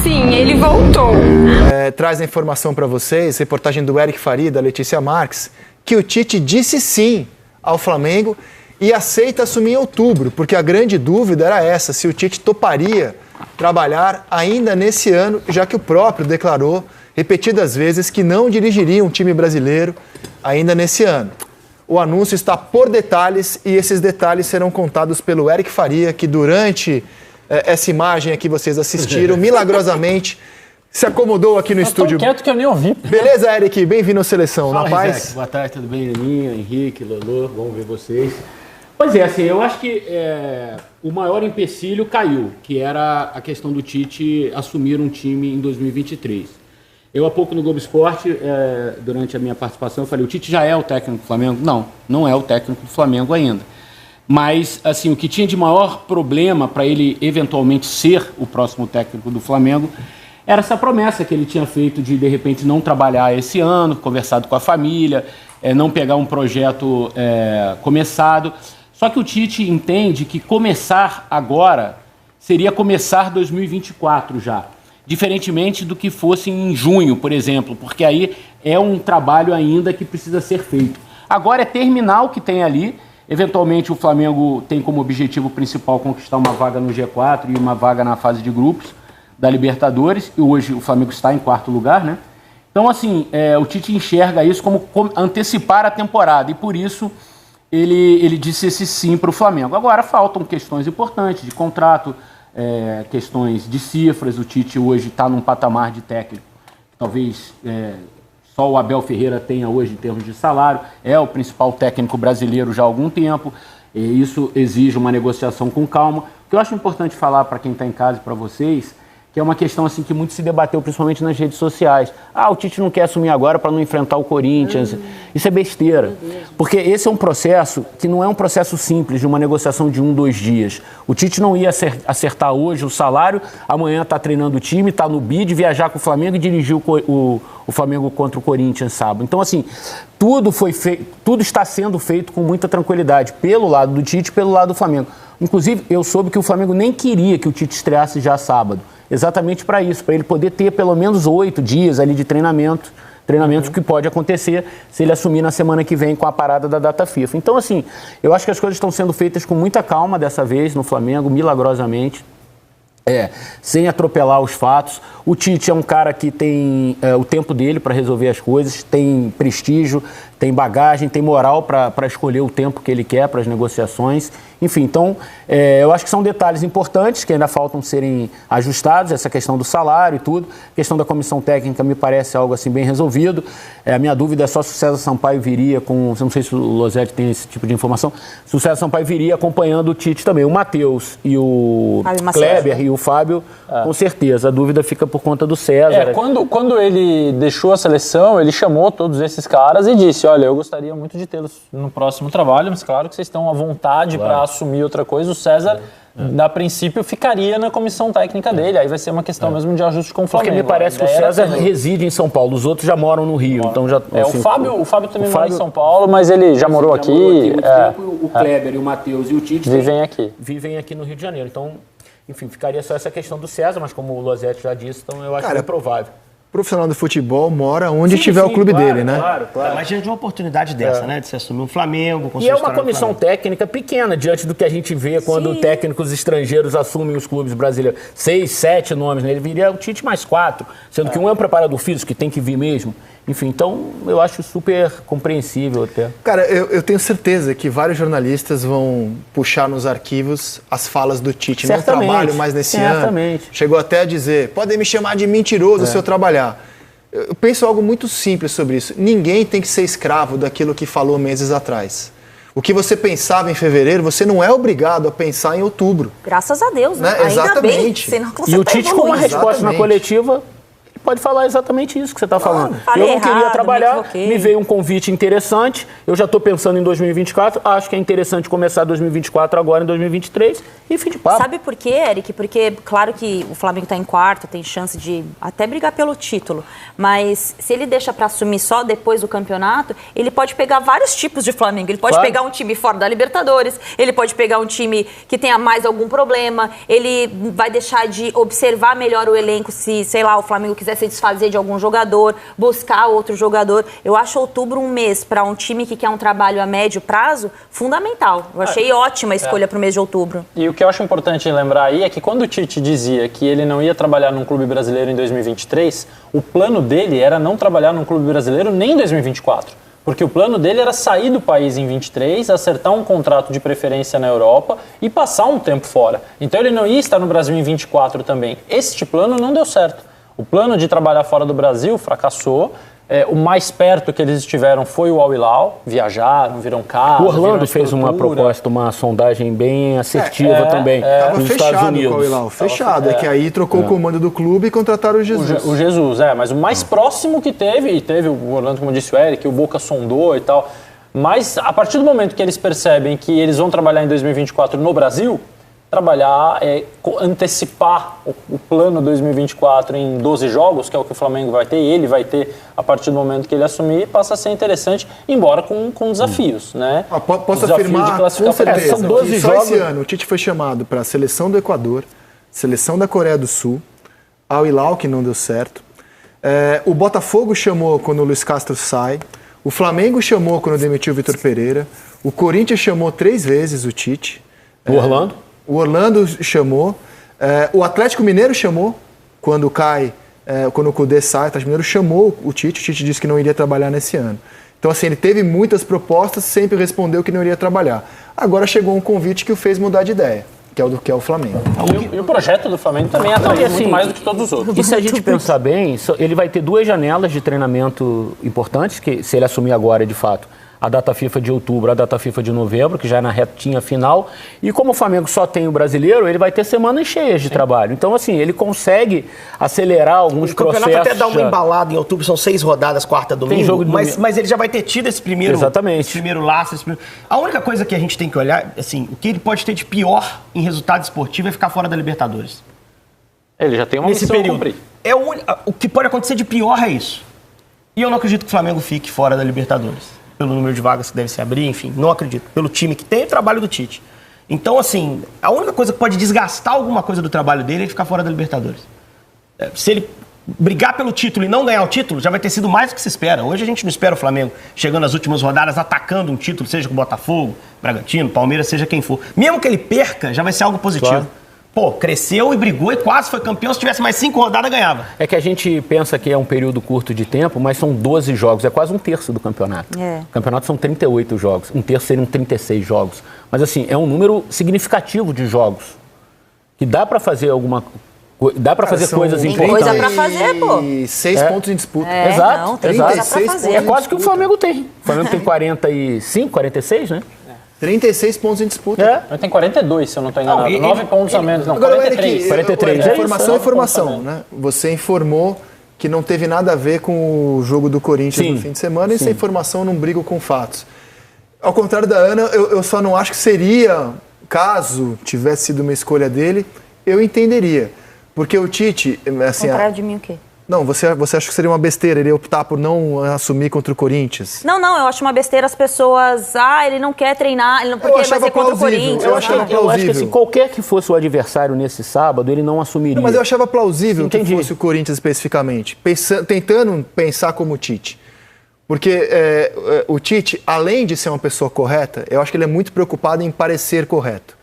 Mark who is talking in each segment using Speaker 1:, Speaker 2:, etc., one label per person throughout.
Speaker 1: Sim, ele voltou.
Speaker 2: Traz a informação para vocês, reportagem do Eric Faria, da Letícia Marques, que o Tite disse sim ao Flamengo e aceita assumir em outubro, porque a grande dúvida era essa, se o Tite toparia trabalhar ainda nesse ano, já que o próprio declarou repetidas vezes que não dirigiria um time brasileiro ainda nesse ano. O anúncio está por detalhes e esses detalhes serão contados pelo Eric Faria, que durante essa imagem aqui vocês assistiram, milagrosamente se acomodou aqui no estúdio.
Speaker 3: Tô quieto que eu nem ouvi.
Speaker 2: Beleza, Eric? Bem-vindo ao Seleção.
Speaker 4: Fala,
Speaker 2: Na paz?
Speaker 4: Rizek. Boa tarde, tudo bem, Aninha, Henrique, Lolo, bom ver vocês. Pois é, assim, eu acho que o maior empecilho caiu, que era a questão do Tite assumir um time em 2023. Eu, há pouco no Globo Esporte, durante a minha participação, eu falei, o Tite já é o técnico do Flamengo? Não, não é o técnico do Flamengo ainda. Mas, assim, o que tinha de maior problema para ele eventualmente ser o próximo técnico do Flamengo era essa promessa que ele tinha feito de repente, não trabalhar esse ano, conversado com a família, não pegar um projeto começado. Só que o Tite entende que começar agora seria começar 2024 já. Diferentemente do que fosse em junho, por exemplo, porque aí é um trabalho ainda que precisa ser feito. Agora é terminar o que tem ali. Eventualmente o Flamengo tem como objetivo principal conquistar uma vaga no G4 e uma vaga na fase de grupos da Libertadores, e hoje o Flamengo está em 4º lugar, né? Então, assim, o Tite enxerga isso como antecipar a temporada, e por isso ele disse esse sim para o Flamengo. Agora faltam questões importantes de contrato, questões de cifras. O Tite hoje está num patamar de técnico que talvez só o Abel Ferreira tenha hoje em termos de salário, é o principal técnico brasileiro já há algum tempo, e isso exige uma negociação com calma. O que eu acho importante falar para quem está em casa e para vocês, que é uma questão assim que muito se debateu, principalmente nas redes sociais. O Tite não quer assumir agora para não enfrentar o Corinthians. Isso é besteira. Porque esse é um processo que não é um processo simples de uma negociação de 1, 2 dias. O Tite não ia acertar hoje o salário, amanhã está treinando o time, está no bid, viajar com o Flamengo e dirigir o Flamengo contra o Corinthians sábado. Então, assim, tudo está sendo feito com muita tranquilidade, pelo lado do Tite e pelo lado do Flamengo. Inclusive, eu soube que o Flamengo nem queria que o Tite estreasse já sábado. Exatamente para isso, para ele poder ter pelo menos 8 dias ali de treinamento que pode acontecer se ele assumir na semana que vem com a parada da data FIFA. Então, assim, eu acho que as coisas estão sendo feitas com muita calma dessa vez no Flamengo, milagrosamente. Sem atropelar os fatos. O Tite é um cara que tem o tempo dele para resolver as coisas, tem prestígio, tem bagagem, tem moral para escolher o tempo que ele quer para as negociações. Enfim, então, eu acho que são detalhes importantes que ainda faltam serem ajustados, essa questão do salário e tudo. A questão da comissão técnica me parece algo assim bem resolvido. A minha dúvida é só se o César Sampaio viria com... Não sei se o Losetti tem esse tipo de informação. Se o César Sampaio viria acompanhando o Tite também. O Matheus e o Kleber e o Fábio, com certeza. A dúvida fica por conta do César.
Speaker 3: Quando ele deixou a seleção, ele chamou todos esses caras e disse, olha, eu gostaria muito de tê-los no próximo trabalho, mas claro que vocês estão à vontade para assumir outra coisa. O César, a princípio, ficaria na comissão técnica dele. Aí vai ser uma questão mesmo de ajuste com o Flamengo.
Speaker 4: Porque me parece que o César reside em São Paulo, os outros já moram no Rio. Então já, assim,
Speaker 3: o Fábio também mora em São Paulo, mas ele já morou aqui.
Speaker 4: Muito tempo, o Kleber, e o Matheus e o Tite
Speaker 3: vivem
Speaker 4: aqui no Rio de Janeiro. Então, enfim, ficaria só essa questão do César, mas como o Losetti já disse, então eu acho que é provável.
Speaker 2: O profissional do futebol mora onde tiver o clube dele, né?
Speaker 5: Claro. Mas diante de uma oportunidade dessa, né? De se assumir um Flamengo...
Speaker 4: E é uma comissão técnica pequena, diante do que a gente vê quando técnicos estrangeiros assumem os clubes brasileiros. 6, 7 nomes, né? Ele viria o Tite mais 4, sendo que um é um preparador físico, que tem que vir mesmo. Enfim, então eu acho super compreensível até.
Speaker 2: Cara, eu tenho certeza que vários jornalistas vão puxar nos arquivos as falas do Tite. Não trabalho mais nesse ano. Chegou até a dizer, podem me chamar de mentiroso se eu trabalhar. Eu penso algo muito simples sobre isso. Ninguém tem que ser escravo daquilo que falou meses atrás. O que você pensava em fevereiro, você não é obrigado a pensar em outubro.
Speaker 6: Graças a Deus, né?
Speaker 2: Exatamente.
Speaker 6: Ainda bem,
Speaker 4: e o Tite, com uma resposta na coletiva, pode falar exatamente isso que você está falando.
Speaker 1: Falei
Speaker 4: Eu não queria
Speaker 1: errado,
Speaker 4: trabalhar,
Speaker 1: me equivoquei.
Speaker 4: me veio um convite interessante, eu já estou pensando em 2024, acho que é interessante começar 2024 agora em 2023 e fim de papo.
Speaker 1: Sabe por quê, Eric? Porque, claro que o Flamengo está em quarto, tem chance de até brigar pelo título, mas se ele deixa para assumir só depois do campeonato, ele pode pegar vários tipos de Flamengo. Ele pode pegar um time fora da Libertadores, ele pode pegar um time que tenha mais algum problema, ele vai deixar de observar melhor o elenco se, sei lá, o Flamengo quiser se desfazer de algum jogador, buscar outro jogador. Eu acho outubro um mês para um time que quer um trabalho a médio prazo fundamental. Eu achei ótima a escolha para o mês de outubro.
Speaker 3: E o que eu acho importante lembrar aí é que quando o Tite dizia que ele não ia trabalhar num clube brasileiro em 2023, o plano dele era não trabalhar num clube brasileiro nem em 2024. Porque o plano dele era sair do país em 23, acertar um contrato de preferência na Europa e passar um tempo fora. Então ele não ia estar no Brasil em 24 também. Este plano não deu certo. O plano de trabalhar fora do Brasil fracassou. O mais perto que eles estiveram foi o Al Hilal. Viajaram, viram casa.
Speaker 4: O Orlando fez uma proposta, uma sondagem bem assertiva também.
Speaker 2: Estava
Speaker 4: nos
Speaker 2: fechado
Speaker 4: Estados
Speaker 2: com o
Speaker 4: Unidos.
Speaker 2: Al Hilal, fechado. É que aí trocou o comando do clube e contrataram o Jesus.
Speaker 3: O Jesus, mas o mais próximo que teve, e teve o Orlando, como disse o Eric, o Boca sondou e tal. Mas a partir do momento que eles percebem que eles vão trabalhar em 2024 no Brasil, trabalhar, antecipar o plano 2024 em 12 jogos, que é o que o Flamengo vai ter, e ele vai ter a partir do momento que ele assumir, passa a ser interessante, embora com desafios, né?
Speaker 2: Posso
Speaker 3: Desafio
Speaker 2: afirmar
Speaker 3: de classificar
Speaker 2: com certeza
Speaker 4: são 12
Speaker 2: que só
Speaker 4: jogos.
Speaker 2: esse ano o Tite foi chamado para a seleção do Equador, seleção da Coreia do Sul, Al Hilal, que não deu certo, o Botafogo chamou quando o Luiz Castro sai, o Flamengo chamou quando demitiu o Vitor Pereira, o Corinthians chamou 3 vezes o Tite.
Speaker 4: O Orlando?
Speaker 2: O Orlando chamou, o Atlético Mineiro chamou quando quando o Cudê sai, o Atlético Mineiro chamou o Tite disse que não iria trabalhar nesse ano. Então, assim, ele teve muitas propostas, sempre respondeu que não iria trabalhar. Agora chegou um convite que o fez mudar de ideia, que é o Flamengo.
Speaker 3: E o projeto do Flamengo também atraiu muito mais do que todos os outros.
Speaker 4: E se a gente pensar bem, ele vai ter 2 janelas de treinamento importantes, que se ele assumir agora, de fato, a data FIFA de outubro, a data FIFA de novembro, que já é na retinha final. E como o Flamengo só tem o brasileiro, ele vai ter semanas cheias de trabalho. Então, assim, ele consegue acelerar alguns processos.
Speaker 5: O campeonato até dá uma embalada em outubro, são 6 rodadas, quarta, domingo.
Speaker 4: Tem jogo de domingo.
Speaker 5: Mas ele já vai ter tido esse primeiro...
Speaker 4: Exatamente.
Speaker 5: Esse primeiro laço. A única coisa que a gente tem que olhar, assim, o que ele pode ter de pior em resultado esportivo é ficar fora da Libertadores.
Speaker 3: Ele já tem uma
Speaker 5: Nesse
Speaker 3: missão a
Speaker 5: período.
Speaker 3: cumprir.
Speaker 5: O que pode acontecer de pior é isso. E eu não acredito que o Flamengo fique fora da Libertadores. Pelo número de vagas que deve se abrir, enfim, não acredito. Pelo time que tem o trabalho do Tite. Então, assim, a única coisa que pode desgastar alguma coisa do trabalho dele é ficar fora da Libertadores. Se ele brigar pelo título e não ganhar o título, já vai ter sido mais do que se espera. Hoje a gente não espera o Flamengo chegando nas últimas rodadas atacando um título, seja com o Botafogo, Bragantino, Palmeiras, seja quem for. Mesmo que ele perca, já vai ser algo positivo.
Speaker 4: Claro.
Speaker 5: Pô, cresceu e brigou e quase foi campeão. Se tivesse mais 5 rodadas, ganhava.
Speaker 4: É que a gente pensa que é um período curto de tempo, mas são 12 jogos, é quase um terço do campeonato. O campeonato são 38 jogos, um terço seriam 36 jogos. Mas assim, é um número significativo de jogos, que dá para fazer coisas
Speaker 1: Tem
Speaker 4: importantes.
Speaker 1: coisa pra fazer, pô.
Speaker 2: 6 pontos em disputa.
Speaker 4: Exato,
Speaker 1: Não, tem
Speaker 4: exato.
Speaker 1: coisa pra fazer.
Speaker 4: É quase que o Flamengo tem. O Flamengo tem 45, 46, né?
Speaker 2: 36 pontos em disputa.
Speaker 3: Ele tem 42, se eu não estou enganado. 9 pontos a menos, não,
Speaker 2: Agora,
Speaker 3: 43.
Speaker 2: Eric,
Speaker 4: 43, é
Speaker 2: informação
Speaker 4: isso,
Speaker 2: é informação, né? Você informou que não teve nada a ver com o jogo do Corinthians no fim de semana, e essa informação não briga com fatos. Ao contrário da Ana, eu só não acho que seria, caso tivesse sido uma escolha dele, eu entenderia. Porque o Tite... Assim,
Speaker 1: Contrário de mim o quê?
Speaker 2: Não, você acha que seria uma besteira ele optar por não assumir contra o Corinthians?
Speaker 1: Não, eu acho uma besteira as pessoas... ele não quer treinar, ele não, porque vai ser contra o Corinthians.
Speaker 2: Eu achava
Speaker 4: Eu acho que
Speaker 2: plausível.
Speaker 4: assim, qualquer que fosse o adversário nesse sábado, ele não assumiria.
Speaker 2: Não, mas eu achava plausível que
Speaker 4: Entendi.
Speaker 2: fosse o Corinthians especificamente, tentando pensar como o Tite. Porque o Tite, além de ser uma pessoa correta, eu acho que ele é muito preocupado em parecer correto.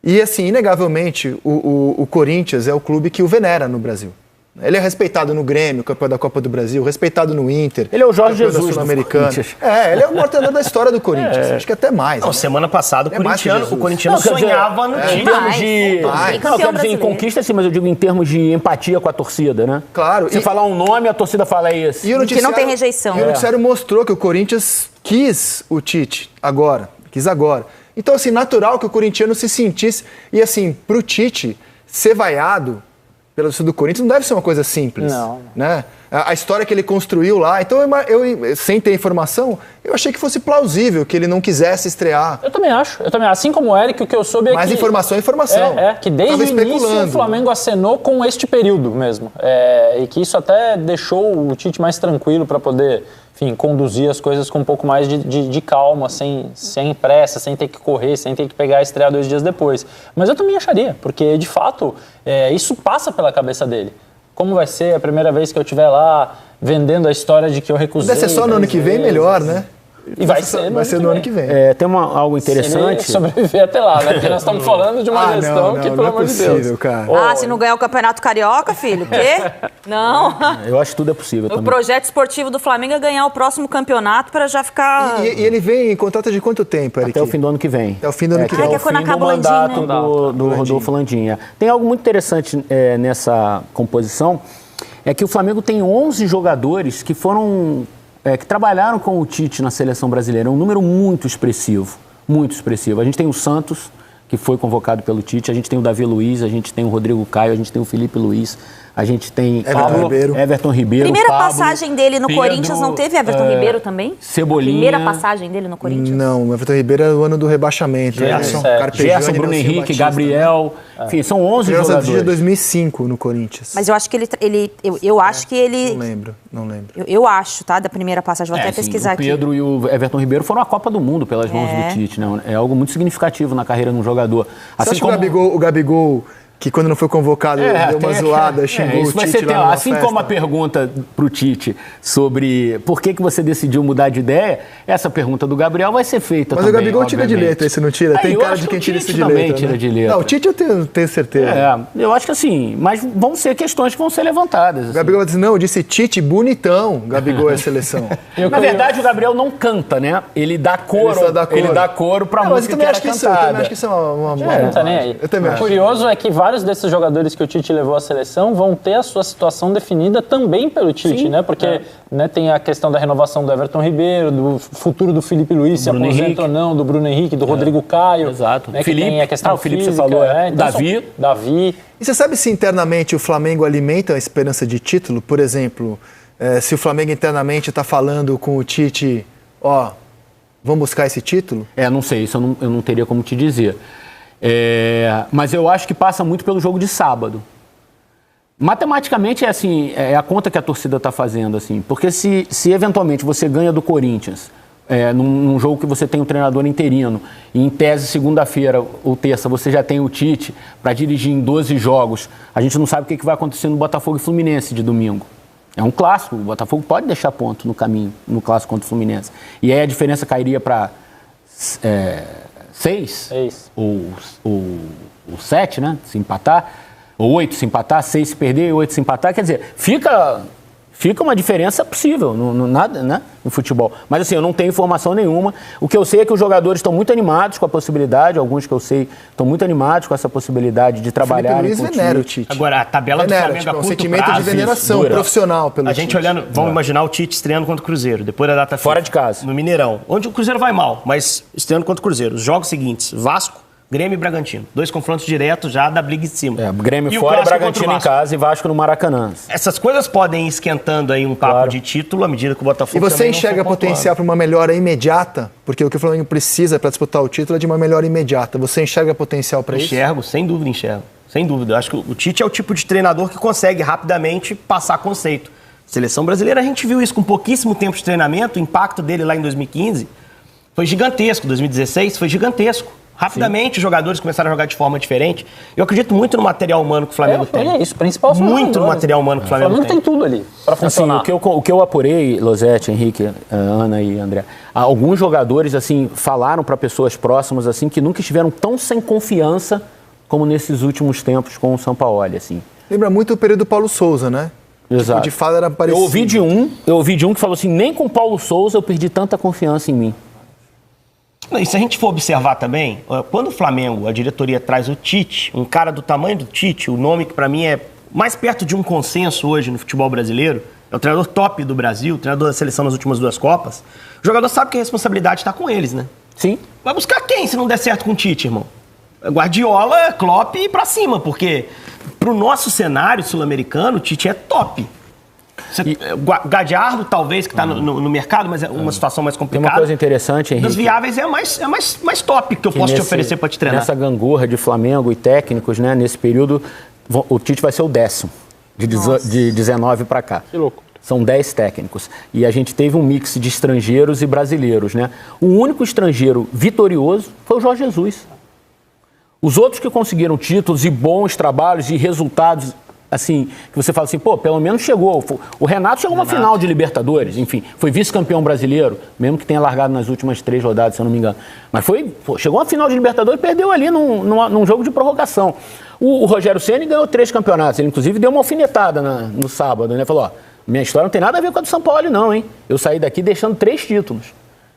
Speaker 2: E assim, inegavelmente, o Corinthians é o clube que o venera no Brasil. Ele é respeitado no Grêmio, campeão da Copa do Brasil, respeitado no Inter.
Speaker 4: Ele é o Jorge
Speaker 2: campeão da
Speaker 4: Jesus
Speaker 2: Sul-Americana.
Speaker 4: do Corinthians.
Speaker 2: Ele é o maior treinador da história do Corinthians. Acho que até mais.
Speaker 5: Não,
Speaker 2: né?
Speaker 5: semana passada o
Speaker 2: mais que
Speaker 5: corintiano
Speaker 2: Jesus.
Speaker 5: sonhava no
Speaker 4: Em
Speaker 5: título.
Speaker 4: termos de...
Speaker 2: mais.
Speaker 1: Tem
Speaker 4: Não,
Speaker 1: campeão
Speaker 4: quero dizer, em
Speaker 1: brasileiro.
Speaker 4: conquista sim, mas eu digo em termos de empatia com a torcida, né?
Speaker 2: Claro.
Speaker 4: Se falar um nome, a torcida fala esse.
Speaker 2: E o
Speaker 1: Que não tem rejeição.
Speaker 2: E o noticiário mostrou que o Corinthians quis o Tite agora. Então, assim, natural que o corintiano se sentisse... E, assim, pro Tite ser vaiado pela torcida do Corinthians não deve ser uma coisa simples.
Speaker 3: Não.
Speaker 2: Né? A história que ele construiu lá. Então, eu, sem ter informação, eu achei que fosse plausível que ele não quisesse estrear.
Speaker 3: Eu também acho. Assim como o Eric, o que eu soube é
Speaker 2: Mas
Speaker 3: que...
Speaker 2: informação é informação.
Speaker 3: Que desde
Speaker 2: Tava
Speaker 3: o início o
Speaker 2: especulando.
Speaker 3: Flamengo acenou com este período mesmo. E que isso até deixou o Tite mais tranquilo para poder, enfim, conduzir as coisas com um pouco mais de calma, sem pressa, sem ter que correr, sem ter que pegar a estreia 2 dias depois. Mas eu também acharia, porque de fato isso passa pela cabeça dele. Como vai ser a primeira vez que eu estiver lá vendendo a história de que eu recusei?
Speaker 2: Se deve ser só no ano que vem, melhor, né?
Speaker 3: E vai ser no
Speaker 2: ano que vem.
Speaker 5: Tem algo interessante.
Speaker 3: Se ele sobreviver até lá, né? Porque nós estamos falando de uma gestão que, pelo amor de Deus.
Speaker 2: Cara.
Speaker 1: Se não ganhar o Campeonato Carioca, filho, o quê? Não.
Speaker 5: Eu acho que tudo é possível
Speaker 1: O
Speaker 5: também.
Speaker 1: projeto esportivo do Flamengo é ganhar o próximo campeonato para já ficar...
Speaker 2: E ele vem em contrato de quanto tempo, Eric?
Speaker 5: Até o fim do ano que vem.
Speaker 2: Até o fim do ano que vem.
Speaker 1: que é quando acaba o Landim,
Speaker 5: mandato
Speaker 1: né?
Speaker 5: do Rodolfo Landim. Tem algo muito interessante nessa composição, é que o Flamengo tem 11 jogadores que foram... que trabalharam com o Tite na seleção brasileira. É um número muito expressivo, muito expressivo. A gente tem o Santos, que foi convocado pelo Tite, a gente tem o Davi Luiz, a gente tem o Rodrigo Caio, a gente tem o Felipe Luiz, a gente tem Everton Ribeiro.
Speaker 1: Primeira
Speaker 5: Pablo,
Speaker 1: passagem dele no
Speaker 5: Pedro,
Speaker 1: Corinthians não teve Everton Ribeiro também?
Speaker 5: Cebolinha.
Speaker 1: Primeira passagem dele no Corinthians?
Speaker 2: Não, o Everton Ribeiro é o ano do rebaixamento.
Speaker 5: Gerson, Bruno Henrique, Gabriel. Enfim, são 11 jogadores.
Speaker 2: De 2005 no Corinthians.
Speaker 1: Mas eu acho que eu acho que ele...
Speaker 2: Não lembro.
Speaker 1: Eu acho, tá? Da primeira passagem, vou até pesquisar aqui.
Speaker 5: O Pedro e o Everton Ribeiro foram à Copa do Mundo pelas mãos do Tite, né? É algo muito significativo na carreira de um jogador.
Speaker 2: Você acha que o Gabigol, que quando não foi convocado, deu uma zoada, xingou o Tite lá numa
Speaker 5: assim
Speaker 2: festa?
Speaker 5: como a pergunta pro Tite sobre por que você decidiu mudar de ideia, essa pergunta do Gabriel vai ser feita também.
Speaker 2: Mas o Gabigol tira de letra, esse não tira? Tem cara de quem tira isso de letra.
Speaker 5: Também tira de letra.
Speaker 2: Não, o Tite eu tenho certeza.
Speaker 5: Eu acho que assim, mas vão ser questões que vão ser levantadas. Assim.
Speaker 2: O Gabigol vai dizer, não, eu disse Tite bonitão, Gabigol é a seleção.
Speaker 5: Na verdade, o Gabriel não canta, né? Ele dá coro. Ele dá coro pra música que era cantada.
Speaker 2: Eu também acho que isso é uma
Speaker 3: não tá nem aí.
Speaker 2: Eu também acho.
Speaker 3: O curioso é que vários desses jogadores que o Tite levou à seleção vão ter a sua situação definida também pelo Tite, né? Porque tem a questão da renovação do Everton Ribeiro, do futuro do Felipe Luiz, se aposenta ou não, do Bruno Henrique, do Rodrigo Caio.
Speaker 5: Exato.
Speaker 3: Né? Felipe, tem a questão
Speaker 5: o Felipe
Speaker 3: física,
Speaker 5: você falou,
Speaker 3: então Davi.
Speaker 2: E você sabe se internamente o Flamengo alimenta a esperança de título? Por exemplo, se o Flamengo internamente está falando com o Tite, vamos buscar esse título?
Speaker 5: Não sei, isso eu não teria como te dizer. Mas eu acho que passa muito pelo jogo de sábado. Matematicamente é a conta que a torcida está fazendo, assim, porque se eventualmente você ganha do Corinthians num jogo que você tem um treinador interino e em tese segunda-feira ou terça você já tem o Tite para dirigir em 12 jogos, a gente não sabe o que vai acontecer no Botafogo e Fluminense de domingo. É um clássico, o Botafogo pode deixar ponto no caminho, no clássico contra o Fluminense. E aí a diferença cairia para 6 ou 7, né? Se empatar, ou 8 se empatar, 6 se perder e 8 se empatar. Quer dizer, fica uma diferença possível, nada, né? No futebol. Mas assim, eu não tenho informação nenhuma. O que eu sei é que os jogadores estão muito animados com a possibilidade, alguns que eu sei estão muito animados com essa possibilidade de trabalhar.
Speaker 2: Felipe Luiz venera o Tite.
Speaker 5: Agora, a tabela do Flamengo a curto
Speaker 2: sentimento
Speaker 5: prazo,
Speaker 2: de veneração profissional pelo
Speaker 5: Tite. A gente olhando, vamos imaginar o Tite estreando contra o Cruzeiro, depois da data fora FIFA, de casa, no Mineirão, onde o Cruzeiro vai mal, mas estreando contra o Cruzeiro. Os jogos seguintes, Vasco, Grêmio e Bragantino. 2 confrontos diretos já da briga de cima.
Speaker 3: Grêmio fora, Bragantino em casa e Vasco no Maracanã.
Speaker 5: Essas coisas podem ir esquentando aí um papo de título à medida que o Botafogo.
Speaker 2: E você enxerga potencial para uma melhora imediata? Porque o que o Flamengo precisa para disputar o título é de uma melhora imediata. Você enxerga potencial para isso?
Speaker 5: Enxergo, sem dúvida enxergo. Sem dúvida. Eu acho que o Tite é o tipo de treinador que consegue rapidamente passar conceito. Seleção brasileira, a gente viu isso com pouquíssimo tempo de treinamento. O impacto dele lá em 2015 foi gigantesco. 2016 foi gigantesco. Rapidamente, os jogadores começaram a jogar de forma diferente. Eu acredito muito no material humano que o Flamengo tem.
Speaker 3: É isso, principal
Speaker 5: muito no material humano que o Flamengo tem.
Speaker 3: tem tudo ali para funcionar.
Speaker 5: Assim, o que eu apurei, Losete, Henrique, Ana e André, alguns jogadores assim falaram para pessoas próximas assim que nunca estiveram tão sem confiança como nesses últimos tempos com o Sampaoli, assim.
Speaker 2: Lembra muito o período do Paulo Souza, né?
Speaker 5: Exato.
Speaker 2: Tipo, de fala era parecido.
Speaker 5: Eu ouvi de um que falou assim, nem com o Paulo Souza eu perdi tanta confiança em mim. E se a gente for observar também, quando o Flamengo, a diretoria traz o Tite, um cara do tamanho do Tite, o nome que para mim é mais perto de um consenso hoje no futebol brasileiro, é o treinador top do Brasil, o treinador da seleção nas últimas 2 Copas, o jogador sabe que a responsabilidade está com eles, né?
Speaker 3: Sim.
Speaker 5: Vai buscar quem se não der certo com o Tite, irmão? Guardiola, Klopp e pra cima, porque pro nosso cenário sul-americano, o Tite é top. Gadiardo, talvez, que tá no mercado, mas é uma situação mais complicada.
Speaker 6: Tem uma coisa interessante, Henrique.
Speaker 5: Das viáveis é mais top que eu posso te oferecer para te treinar.
Speaker 6: Nessa gangorra de Flamengo e técnicos, né, nesse período, o Tite vai ser o 10º, de 19 para cá.
Speaker 3: Que louco.
Speaker 6: São 10 técnicos. E a gente teve um mix de estrangeiros e brasileiros, né? O único estrangeiro vitorioso foi o Jorge Jesus. Os outros que conseguiram títulos e bons trabalhos e resultados, assim, que você fala assim, pô, pelo menos chegou. O Renato chegou a uma final de Libertadores, enfim, foi vice-campeão brasileiro, mesmo que tenha largado nas últimas 3 rodadas, se eu não me engano. Mas chegou a uma final de Libertadores e perdeu ali num jogo de prorrogação. O Rogério Ceni ganhou 3 campeonatos, ele inclusive deu uma alfinetada no sábado, né? Falou, ó, minha história não tem nada a ver com a do São Paulo, não, hein? Eu saí daqui deixando 3 títulos.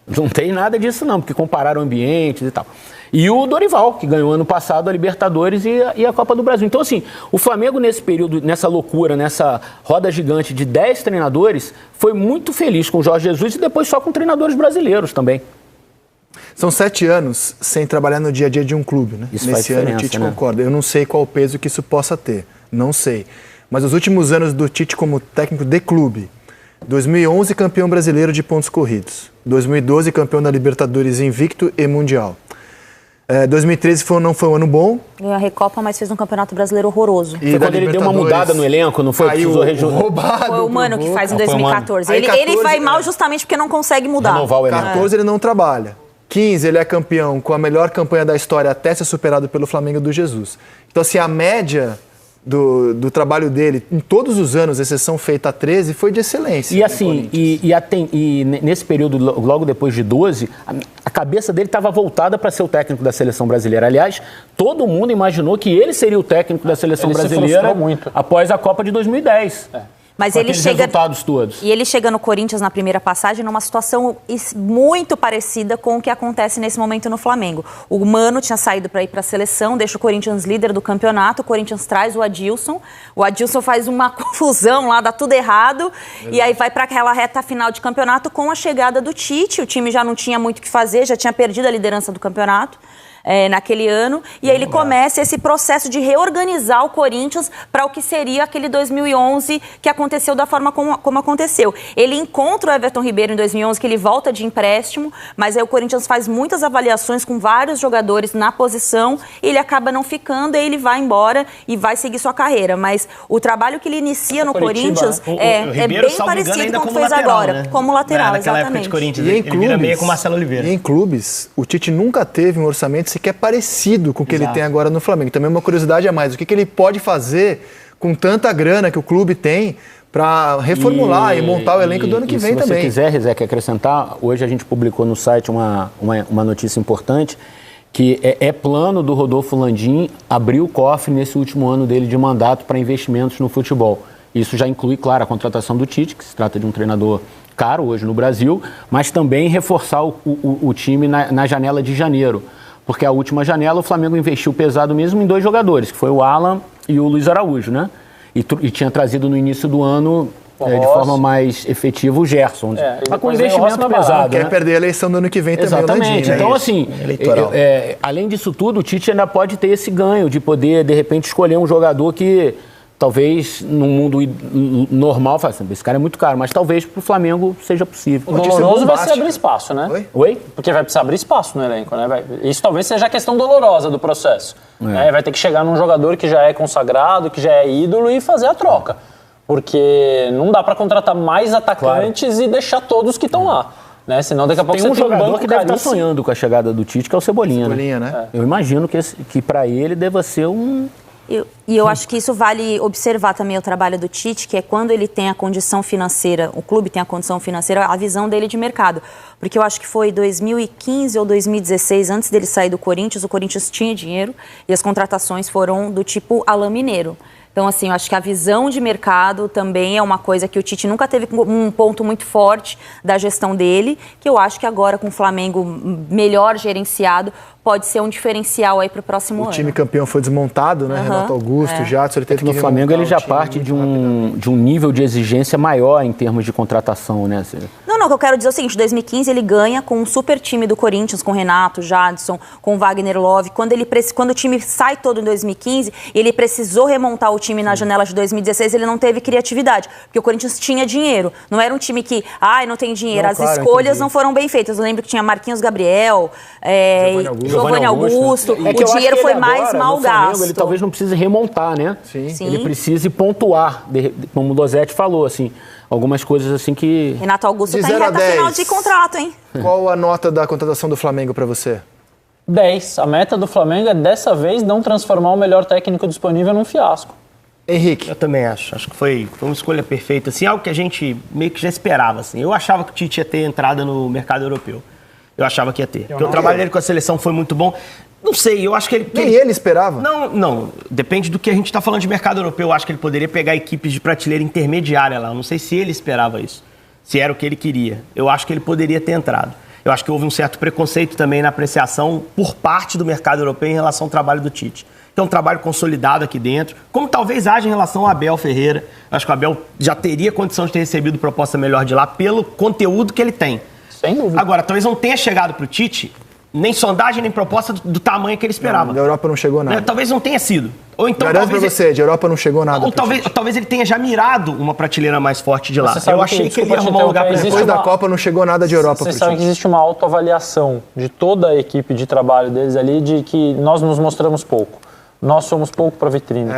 Speaker 6: Não tem nada disso, não, porque compararam ambientes e tal. E o Dorival, que ganhou ano passado a Libertadores e a Copa do Brasil. Então, assim, o Flamengo nesse período, nessa loucura, nessa roda gigante de 10 treinadores, foi muito feliz com o Jorge Jesus e depois só com treinadores brasileiros também.
Speaker 2: São 7 anos sem trabalhar no dia a dia de um clube, né?
Speaker 6: Isso faz diferença,
Speaker 2: ano o Tite
Speaker 6: né?
Speaker 2: concorda. Eu não sei qual o peso que isso possa ter, não sei. Mas os últimos anos do Tite como técnico de clube, 2011 campeão brasileiro de pontos corridos, 2012 campeão da Libertadores invicto e Mundial. 2013 não foi um ano bom.
Speaker 1: Ganhou a Recopa, mas fez um campeonato brasileiro horroroso.
Speaker 6: Foi quando ele deu uma mudada no elenco, não foi?
Speaker 2: Roubado.
Speaker 1: Foi o Mano que faz em
Speaker 6: foi o Mano.
Speaker 1: 2014.
Speaker 2: Aí,
Speaker 1: Ele
Speaker 2: 14,
Speaker 1: vai mal justamente porque não consegue mudar.
Speaker 6: Renovar o elenco.
Speaker 2: 14 ele não trabalha. 15 ele é campeão com a melhor campanha da história até ser superado pelo Flamengo do Jesus. Então, assim, a média do trabalho dele, em todos os anos, exceção feita a 13, foi de excelência.
Speaker 6: E assim, e nesse período, logo depois de 12, a cabeça dele estava voltada para ser o técnico da seleção brasileira. Aliás, todo mundo imaginou que ele seria o técnico da seleção brasileira após a Copa de 2010.
Speaker 1: Mas
Speaker 6: com
Speaker 1: ele
Speaker 6: aqueles
Speaker 1: chega,
Speaker 6: resultados todos.
Speaker 1: E ele chega no Corinthians na primeira passagem numa situação muito parecida com o que acontece nesse momento no Flamengo. O Mano tinha saído para ir para a seleção, deixa o Corinthians líder do campeonato, o Corinthians traz o Adilson faz uma confusão lá, dá tudo errado, e aí vai para aquela reta final de campeonato com a chegada do Tite. O time já não tinha muito o que fazer, já tinha perdido a liderança do campeonato. Naquele ano, e aí ele começa esse processo de reorganizar o Corinthians para o que seria aquele 2011 que aconteceu da forma como aconteceu. Ele encontra o Everton Ribeiro em 2011, que ele volta de empréstimo, mas aí o Corinthians faz muitas avaliações com vários jogadores na posição, e ele acaba não ficando, aí ele vai embora e vai seguir sua carreira. Mas o trabalho que ele inicia no Corinthians é bem parecido com o que fez agora, né? Como lateral,
Speaker 5: naquela época de Corinthians, ele vira meio com o Marcelo Oliveira.
Speaker 2: E em clubes, o Tite nunca teve um orçamento sequer parecido com o que ele tem agora no Flamengo. Também uma curiosidade a mais, o que ele pode fazer com tanta grana que o clube tem para reformular e montar o elenco do ano que vem também.
Speaker 6: Se você quiser, Rizek, acrescentar, hoje a gente publicou no site uma notícia importante, que é plano do Rodolfo Landim abrir o cofre nesse último ano dele de mandato para investimentos no futebol. Isso já inclui, claro, a contratação do Tite, que se trata de um treinador caro hoje no Brasil, mas também reforçar o time na janela de janeiro. Porque a última janela o Flamengo investiu pesado mesmo em 2 jogadores, que foi o Alan e o Luiz Araújo, né? E tinha trazido no início do ano, de forma mais efetiva, o Gerson. Mas com investimento pesado,
Speaker 2: Quer perder a eleição do ano que vem também.
Speaker 6: Exatamente.
Speaker 2: Landim,
Speaker 6: então,
Speaker 2: né?
Speaker 6: assim, além disso tudo, o Tite ainda pode ter esse ganho de poder, de repente, escolher um jogador que talvez num mundo normal, esse cara é muito caro, mas talvez para o Flamengo seja possível.
Speaker 3: O doloroso vai ser abrir espaço, né?
Speaker 6: Oi?
Speaker 3: Porque vai precisar abrir espaço no elenco, né? Isso talvez seja a questão dolorosa do processo. Vai ter que chegar num jogador que já é consagrado, que já é ídolo e fazer a troca. Porque não dá para contratar mais atacantes e deixar todos que estão lá. Né? Senão daqui a pouco
Speaker 6: tem um
Speaker 3: você tem
Speaker 6: jogador
Speaker 3: banco
Speaker 6: que deve estar sonhando com a chegada do Tite, que é o Cebolinha, né? Eu imagino que para ele deva ser um...
Speaker 1: Eu acho que isso vale observar também o trabalho do Tite, que é quando ele tem a condição financeira, o clube tem a condição financeira, a visão dele de mercado. Porque eu acho que foi 2015 ou 2016, antes dele sair do Corinthians, o Corinthians tinha dinheiro e as contratações foram do tipo Alain Mineiro. Então, assim, eu acho que a visão de mercado também é uma coisa que o Tite nunca teve um ponto muito forte da gestão dele, que eu acho que agora com o Flamengo melhor gerenciado pode ser um diferencial aí para o próximo ano.
Speaker 2: O time campeão foi desmontado, né? Renato Augusto, Jadson, ele teve que
Speaker 6: No Flamengo ele já
Speaker 2: remontar o
Speaker 6: parte
Speaker 2: time
Speaker 6: de um nível de exigência maior em termos de contratação, né?
Speaker 1: Não, o que eu quero dizer é o seguinte, 2015 ele ganha com um super time do Corinthians, com Renato, Jadson, com Wagner Love. Quando o time sai todo em 2015, ele precisou remontar o time na janela de 2016, ele não teve criatividade, porque o Corinthians tinha dinheiro. Não era um time que, não tem dinheiro,
Speaker 2: Não,
Speaker 1: as
Speaker 2: claro,
Speaker 1: escolhas
Speaker 2: entendi.
Speaker 1: não foram bem feitas. Eu lembro que tinha Marquinhos Gabriel, Giovanni Augusto.
Speaker 6: É que eu
Speaker 1: O
Speaker 6: acho
Speaker 1: dinheiro
Speaker 6: que
Speaker 1: foi
Speaker 6: ele
Speaker 1: mais
Speaker 6: agora,
Speaker 1: mal
Speaker 6: no Flamengo,
Speaker 1: gasto.
Speaker 6: Ele talvez não precise remontar, né?
Speaker 2: Sim.
Speaker 6: Ele precise pontuar, como o Losetti falou, assim, algumas coisas assim que...
Speaker 1: Renato Augusto
Speaker 2: De
Speaker 1: está em
Speaker 2: 0 a
Speaker 1: reta
Speaker 2: 10.
Speaker 1: final de contrato, hein?
Speaker 2: Qual a nota da contratação do Flamengo para você?
Speaker 3: 10. A meta do Flamengo é, dessa vez, não transformar o melhor técnico disponível num fiasco.
Speaker 2: Henrique.
Speaker 5: Eu também acho. Acho que foi uma escolha perfeita. Assim, algo que a gente meio que já esperava. Assim. Eu achava que o Tite ia ter entrada no mercado europeu. Eu achava que ia ter. Porque o trabalho dele com a seleção foi muito bom. Não sei, eu acho que ele...
Speaker 2: Nem ele esperava?
Speaker 5: Não. Depende do que a gente está falando de mercado europeu. Eu acho que ele poderia pegar equipes de prateleira intermediária lá. Eu não sei se ele esperava isso. Se era o que ele queria. Eu acho que ele poderia ter entrado. Eu acho que houve um certo preconceito também na apreciação por parte do mercado europeu em relação ao trabalho do Tite. Então, um trabalho consolidado aqui dentro, como talvez haja em relação ao Abel Ferreira. Acho que o Abel já teria condição de ter recebido proposta melhor de lá pelo conteúdo que ele tem.
Speaker 3: Sem dúvida.
Speaker 5: Agora, talvez não tenha chegado para o Tite nem sondagem, nem proposta do tamanho que ele esperava.
Speaker 2: Da Europa não chegou nada.
Speaker 5: Talvez não tenha sido. Ou então,
Speaker 2: Garanto pra
Speaker 5: talvez
Speaker 2: você, de Europa não chegou nada.
Speaker 5: ou talvez ele tenha já mirado uma prateleira mais forte de lá.
Speaker 3: Você sabe
Speaker 5: Eu
Speaker 3: que,
Speaker 5: achei que ele
Speaker 3: desculpa
Speaker 5: ia
Speaker 3: te
Speaker 5: arrumar um lugar
Speaker 3: interromper,
Speaker 5: para
Speaker 2: Depois
Speaker 3: existe
Speaker 2: da Copa não chegou nada de Europa pro
Speaker 3: Vocês sabem que
Speaker 2: Tite.
Speaker 3: existe uma autoavaliação de toda a equipe de trabalho deles ali, de que nós nos mostramos pouco. Nós somos pouco para vitrine.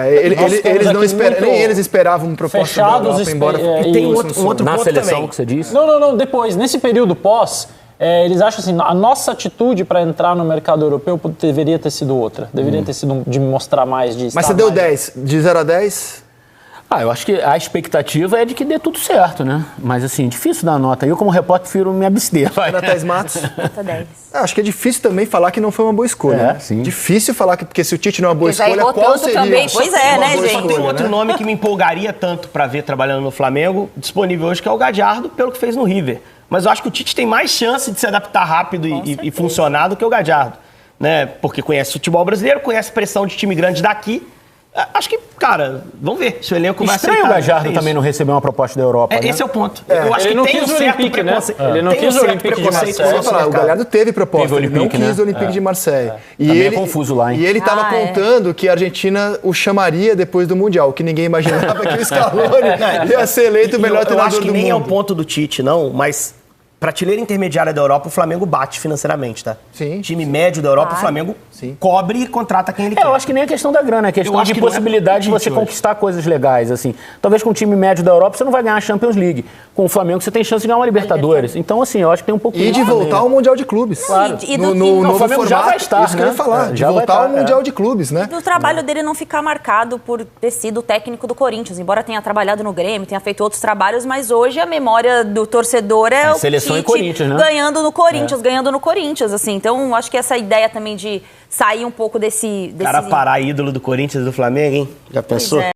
Speaker 2: Nem eles esperavam uma proposta
Speaker 3: fechados,
Speaker 2: da Europa, embora
Speaker 5: E tem um outro
Speaker 6: Na
Speaker 5: ponto
Speaker 6: seleção
Speaker 5: também.
Speaker 6: que você disse?
Speaker 3: Não, depois, nesse período pós, eles acham assim, a nossa atitude para entrar no mercado europeu deveria ter sido outra. Deveria ter sido de mostrar mais, de
Speaker 2: Mas
Speaker 3: estar
Speaker 2: você deu
Speaker 3: mais.
Speaker 2: 10. De 0 a 10?
Speaker 6: Eu acho que a expectativa é de que dê tudo certo, né? Mas, assim, difícil dar nota. Eu, como repórter, prefiro me abster.
Speaker 2: Ana Thaís Matos?
Speaker 1: Nota 10.
Speaker 2: Acho que é difícil também falar que não foi uma boa escolha. né?
Speaker 6: Sim.
Speaker 2: Difícil falar que, porque se o Tite não é uma boa
Speaker 1: Porque já
Speaker 2: escolha,
Speaker 1: errou
Speaker 2: qual
Speaker 1: tanto
Speaker 2: seria?
Speaker 1: também. Pois é,
Speaker 2: uma
Speaker 1: né,
Speaker 2: boa
Speaker 1: gente?
Speaker 5: Só tem
Speaker 2: escolha,
Speaker 5: outro
Speaker 2: né?
Speaker 5: nome que me empolgaria tanto para ver trabalhando no Flamengo, disponível hoje, que é o Gadiardo, pelo que fez no River. Mas eu acho que o Tite tem mais chance de se adaptar rápido e funcionar do que o Gadiardo. Né? Porque conhece o futebol brasileiro, conhece pressão de time grande daqui. Acho que, cara, vamos ver se o elenco vai aceitar.
Speaker 6: Estranho o Gajardo
Speaker 5: É
Speaker 6: também
Speaker 5: isso.
Speaker 6: não receber uma proposta da Europa, né?
Speaker 5: Esse é o ponto. Eu acho
Speaker 3: Ele
Speaker 5: que
Speaker 3: não
Speaker 5: tem
Speaker 3: quis
Speaker 5: um
Speaker 3: o
Speaker 5: certo
Speaker 3: Olympique, né?
Speaker 5: preconceito.
Speaker 3: Ele não
Speaker 5: Tem
Speaker 3: quis o
Speaker 5: certo
Speaker 3: Olympique de
Speaker 5: preconceito
Speaker 3: Marseille.
Speaker 5: com
Speaker 2: Eu ia falar, o
Speaker 5: mercado.
Speaker 2: Galhardo teve proposta,
Speaker 6: Teve
Speaker 2: ele não
Speaker 6: Olympique,
Speaker 2: quis
Speaker 6: né?
Speaker 2: o Olympique de Marseille. E
Speaker 6: Também é confuso lá, hein?
Speaker 2: E ele estava contando que a Argentina o chamaria depois do Mundial, que ninguém imaginava que o Scaloni ia ser eleito o melhor
Speaker 5: Eu
Speaker 2: treinador
Speaker 5: acho que
Speaker 2: do
Speaker 5: nem é o
Speaker 2: mundo.
Speaker 5: ponto do Tite, não, mas prateleira intermediária da Europa, o Flamengo bate financeiramente, tá?
Speaker 2: Sim.
Speaker 5: Time médio da Europa, o Flamengo cobre e contrata quem ele quer.
Speaker 6: Eu acho que nem a questão da grana, é a questão
Speaker 5: Eu acho
Speaker 6: de
Speaker 5: que não é
Speaker 6: possibilidade de
Speaker 5: pro
Speaker 6: você
Speaker 5: Tite hoje.
Speaker 6: conquistar coisas legais, assim. Talvez com um time médio da Europa você não vai ganhar a Champions League. Com o Flamengo você tem chance de ganhar uma Libertadores. Então, assim, eu acho que tem um pouco
Speaker 2: E
Speaker 6: disso
Speaker 2: de
Speaker 6: também,
Speaker 2: voltar
Speaker 6: né?
Speaker 2: ao Mundial de Clubes.
Speaker 1: Claro. E do-
Speaker 2: no
Speaker 1: o
Speaker 2: novo
Speaker 6: Flamengo já
Speaker 2: formato,
Speaker 6: vai estar,
Speaker 2: isso que eu ia
Speaker 6: né?
Speaker 2: falar. De
Speaker 6: Já vai
Speaker 2: voltar
Speaker 6: estar,
Speaker 2: ao Mundial de Clubes, né?
Speaker 1: Do trabalho dele não ficar marcado por ter sido técnico do Corinthians, embora tenha trabalhado no Grêmio, tenha feito outros trabalhos, mas hoje a memória do torcedor é o
Speaker 6: seleção e
Speaker 1: Tite
Speaker 6: Corinthians, né?
Speaker 1: ganhando no Corinthians, assim. Então, acho que essa ideia também de sair um pouco desse
Speaker 5: Cara, parar ídolo do Corinthians e do Flamengo, hein? Já pensou?
Speaker 1: é.